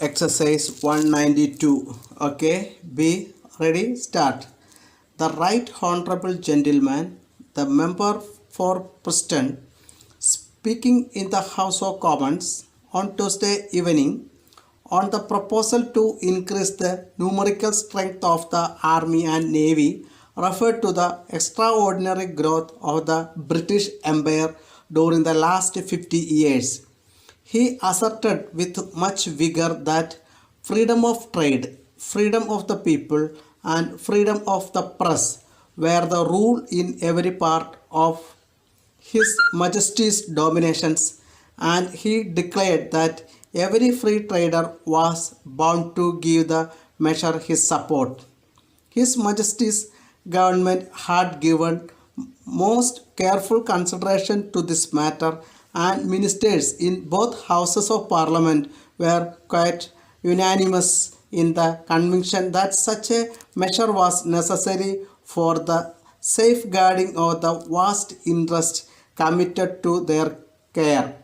Exercise 192. Okay, be ready, start. The right honorable gentleman, the member for Preston, speaking in the House of Commons on Tuesday evening on the proposal to increase the numerical strength of the Army and Navy, referred to the extraordinary growth of the British Empire during the last 50 years. He asserted with much vigor that freedom of trade, freedom of the people, and freedom of the press were the rule in every part of His Majesty's dominations, and he declared that every free trader was bound to give the measure his support. His Majesty's government had given most careful consideration to this matter, and ministers in both houses of parliament were quite unanimous in the conviction that such a measure was necessary for the safeguarding of the vast interest committed to their care.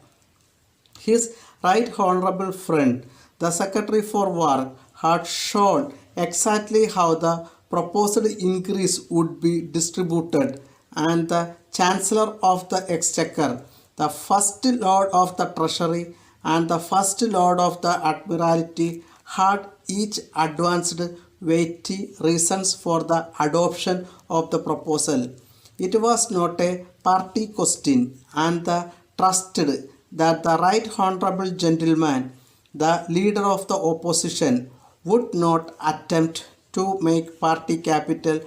His right honorable friend, the Secretary for War, had shown exactly how the proposed increase would be distributed, and the Chancellor of the Exchequer, the First Lord of the Treasury, and the First Lord of the Admiralty had each advanced weighty reasons for the adoption of the proposal. It was not a party question, and the trusted that the right honorable gentleman, the leader of the opposition, would not attempt to make party capital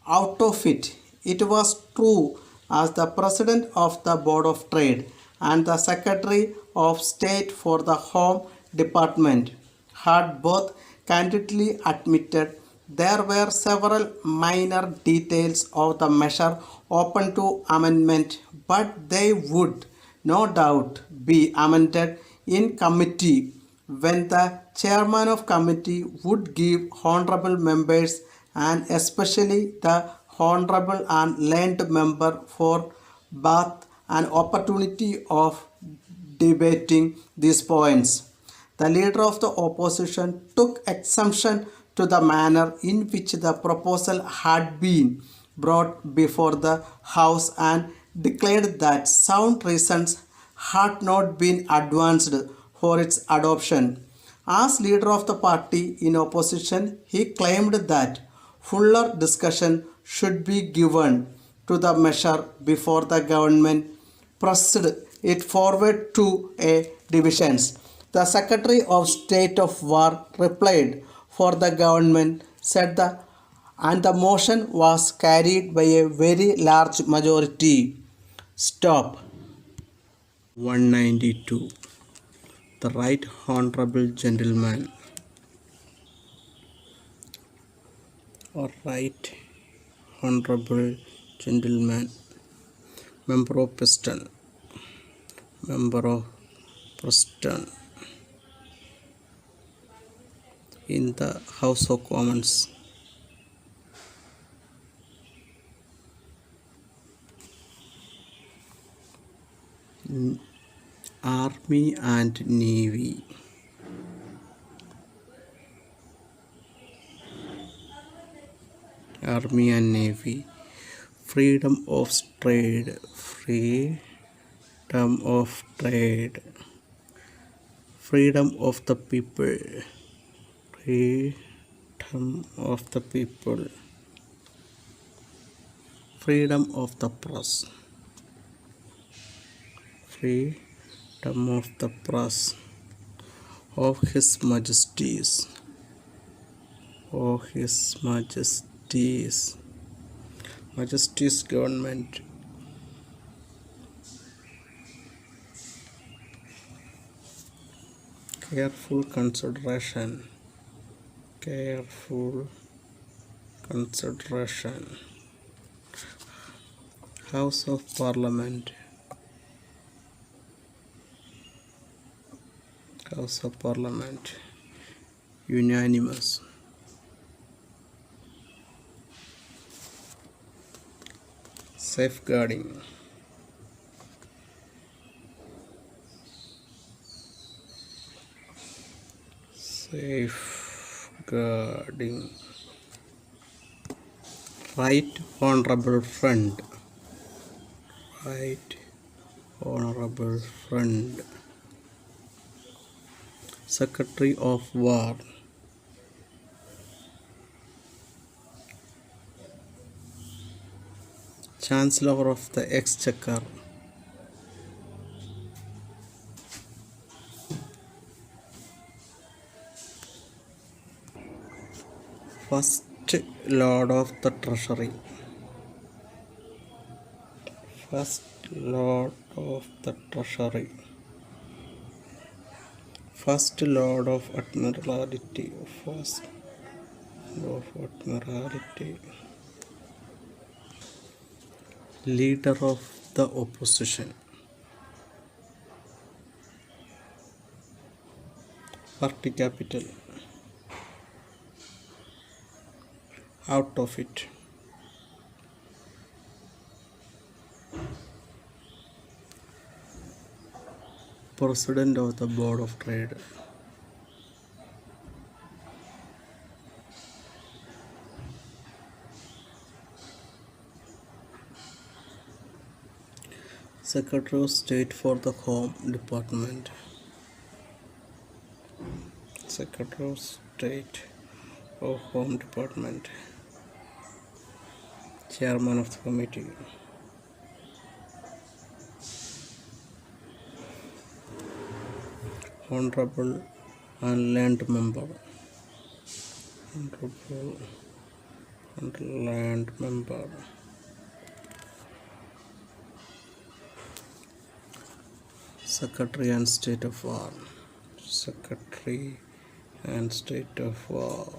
out of it. It was true as the president of the Board of Trade and the Secretary of State for the Home Department had both candidly admitted there were several minor details of the measure open to amendment, but they would no doubt be amended in committee when the chairman of committee would give honorable members, and especially the honorable and learned member for Bath, an opportunity of debating these points. The leader of the opposition took exception to the manner in which the proposal had been brought before the House, and declared that sound reasons had not been advanced for its adoption. As leader of the party in opposition, he claimed that fuller discussion should be given to the measure before the government pressed it forward to a divisions. The Secretary of State of War replied for the government, said the and the motion was carried by a very large majority. Stop. 192. The right honorable gentleman, or right honorable gentleman, member of Preston, member of Preston in the House of Commons. Army and Navy. Army and Navy. Freedom of trade. Freedom of trade. Freedom of the people. Freedom of the people. Freedom of the press. Freedom of the press. Of His Majesty's. Of His Majesty's. Majesty's government. Careful consideration. Careful consideration. House of Parliament. House of Parliament. Unanimous. Safeguarding. safeguarding. Right Honorable Friend. Right Honorable Friend. Secretary of War. Chancellor of the Exchequer. First Lord of the Treasury. First Lord of the Treasury. First Lord of Admiralty. First Lord of Admiralty. Leader of the Opposition. Party capital. Out of it. President of the Board of Trade. Secretary of State for the Home Department. Secretary of State for Home Department. Chairman of the committee. Honorable and Land Member. Honorable and Land Member. Secretary and State of War. Secretary and State of War.